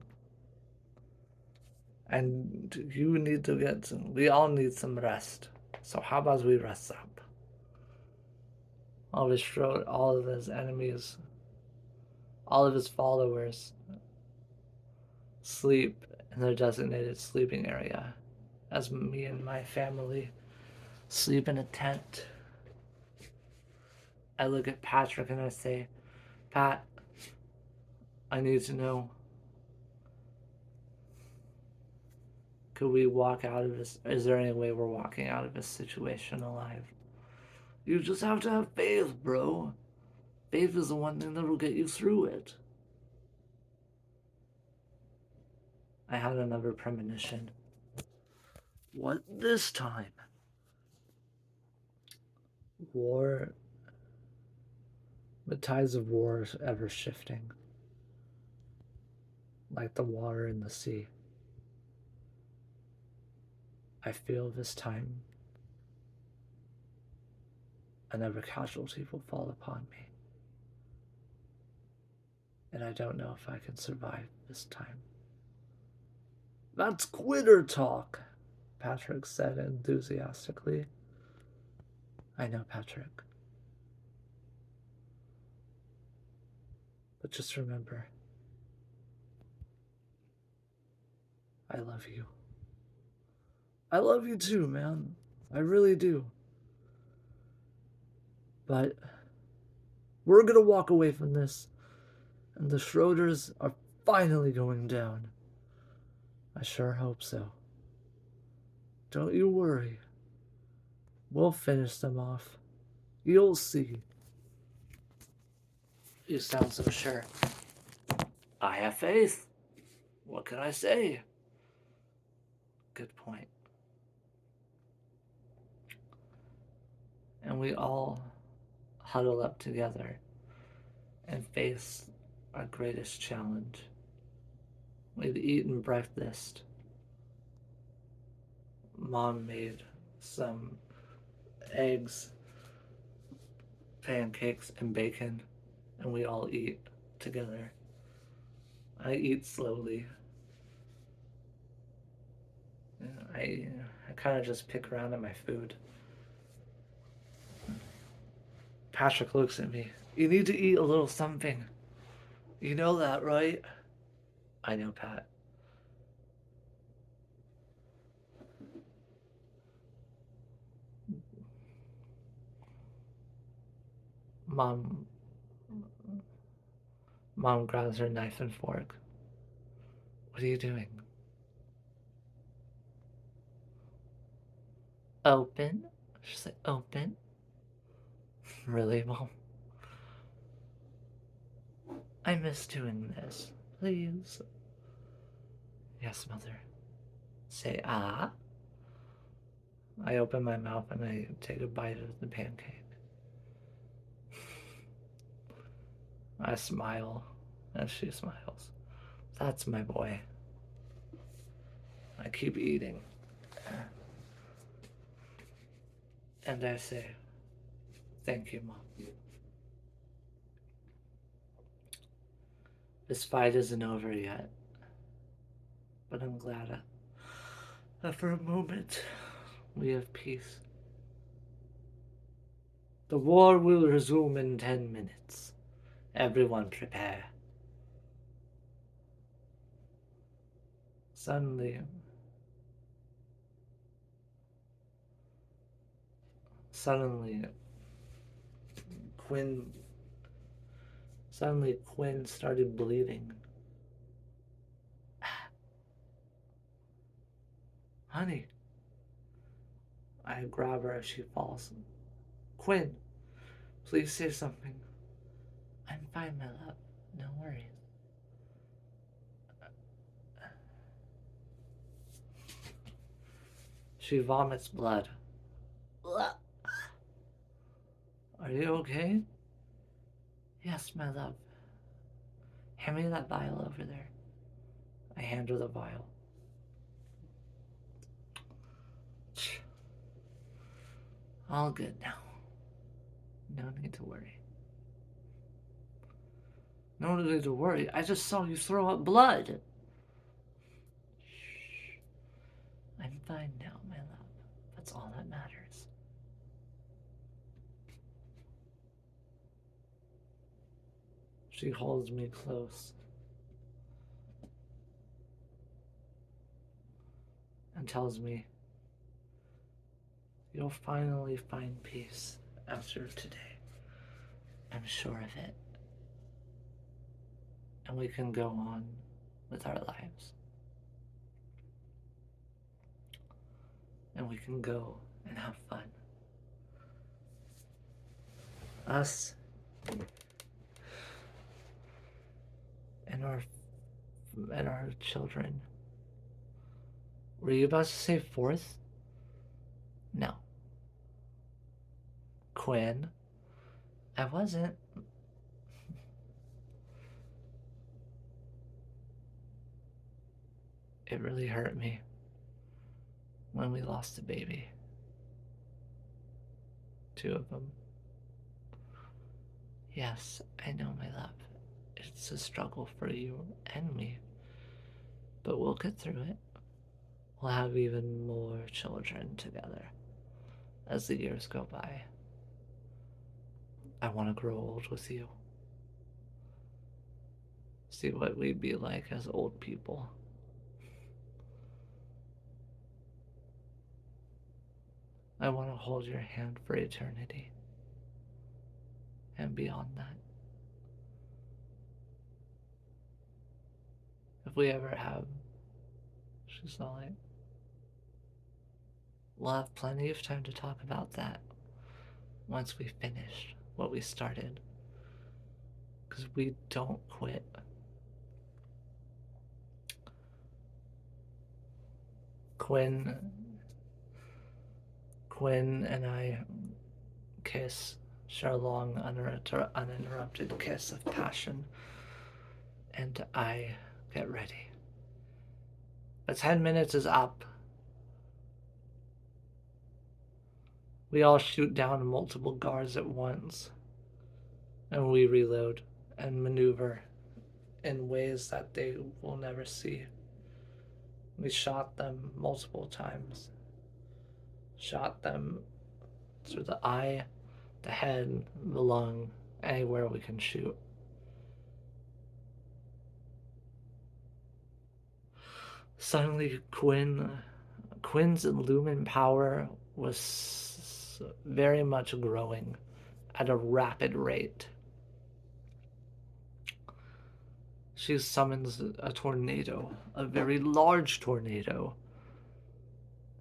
And you need to get some. We all need some rest. So how about we rest up? All of his enemies, all of his followers sleep in their designated sleeping area, as me and my family sleep in a tent. I look at Patrick and I say, Pat, I need to know, could we walk out of this? Is there any way we're walking out of this situation alive? You just have to have faith, bro. Faith is the one thing that will get you through it. I had another premonition. What this time? War. The tides of war are ever shifting, like the water in the sea. I feel this time another casualty will fall upon me. And I don't know if I can survive this time. That's quitter talk, Patrick said enthusiastically. I know, Patrick. But just remember, I love you. I love you too, man. I really do. But we're gonna walk away from this, and the Schroeders are finally going down. I sure hope so. Don't you worry. We'll finish them off. You'll see. You sound so sure. I have faith. What can I say? Good point. And we all huddle up together and face our greatest challenge. We'd eaten breakfast. Mom made some eggs, pancakes, and bacon, and we all eat together. I eat slowly. I kind of just pick around at my food. Patrick looks at me. You need to eat a little something. You know that, right? I know, Pat. Mom grabs her knife and fork. What are you doing? Open? She's like, open? Really, Mom? I miss doing this. Please. Yes, Mother. Say ah. I open my mouth and I take a bite of the pancake. I smile as she smiles. That's my boy. I keep eating. And I say, thank you, Mom. This fight isn't over yet, but I'm glad that for a moment we have peace. The war will resume in 10 minutes. Everyone prepare. Suddenly, suddenly, Quinn, suddenly Quinn started bleeding. Honey, I grab her as she falls. Quinn, please say something. I'm fine, my love. No worries. She vomits blood. Are you okay? Yes, my love. Hand me that vial over there. I hand her the vial. All good now. No need to worry. No need to worry. I just saw you throw up blood. Shh. I'm fine now, my love. That's all that matters. She holds me close and tells me, you'll finally find peace after today. I'm sure of it. And we can go on with our lives. And we can go and have fun. Us and our children. Were you about to say fourth? No. Quinn? I wasn't. It really hurt me when we lost a baby. Two of them. Yes, I know, my love. It's a struggle for you and me. But we'll get through it. We'll have even more children together as the years go by. I want to grow old with you. See what we'd be like as old people. I want to hold your hand for eternity. And beyond that. If we ever have, she's all like, we'll have plenty of time to talk about that once we finish what we started. Because we don't quit. Quinn and I kiss, share a long, uninterrupted kiss of passion, and I get ready. The 10 minutes is up. We all shoot down multiple guards at once, and we reload and maneuver in ways that they will never see. We shot them multiple times. Shot them through the eye, the head, the lung, anywhere we can shoot. Suddenly, Quinn's lumen power was very much growing at a rapid rate. She summons a tornado, a very large tornado,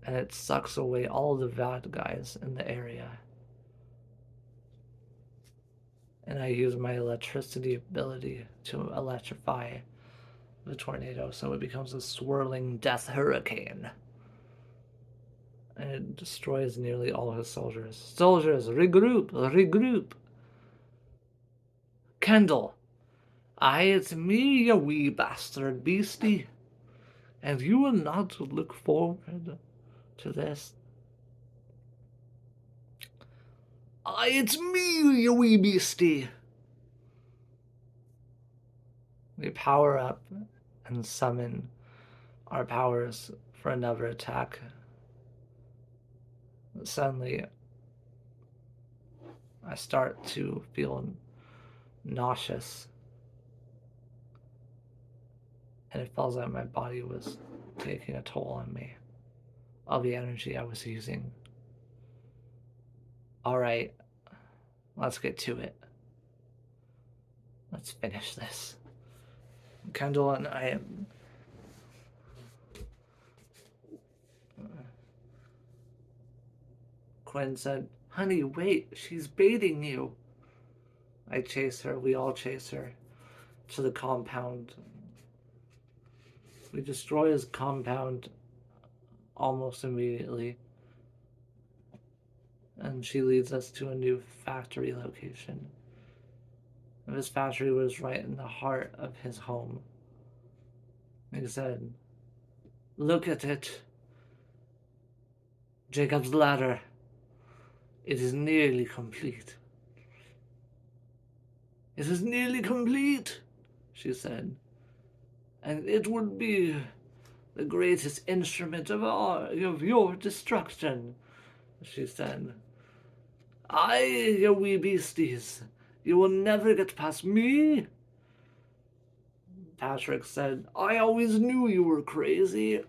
and it sucks away all the bad guys in the area. And I use my electricity ability to electrify the tornado so it becomes a swirling death hurricane. and it destroys nearly all his soldiers. Soldiers, regroup, regroup. Kendall, aye, it's me, you wee bastard beastie, and you will not look forward to this. Aye, it's me, you wee beastie. We power up and summon our powers for another attack. Suddenly, I start to feel nauseous, and it feels like my body was taking a toll on me, all the energy I was using. Alright, let's get to it. Let's finish this. Kendall and I. Quinn said, Honey, wait, she's baiting you. I chase her, we all chase her to the compound. We destroy his compound almost immediately, and she leads us to a new factory location. And this factory was right in the heart of his home. He said, Look at it. Jacob's ladder. It is nearly complete. It is nearly complete, she said. And it would be the greatest instrument of your destruction, she said. Aye, you wee beasties, you will never get past me. Patrick said, I always knew you were crazy.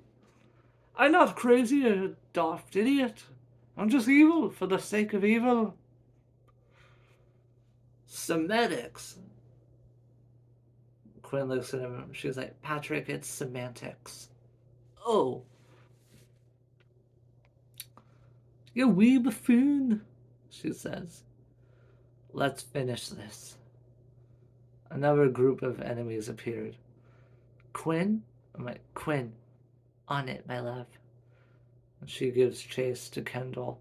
I'm not crazy, you daft idiot. I'm just evil for the sake of evil. Semetics. Quinn looks at him. She's like, Patrick, it's semantics. Oh. You wee buffoon, she says. Let's finish this. Another group of enemies appeared. Quinn? I'm like, Quinn, on it, my love. And she gives chase to Kendall.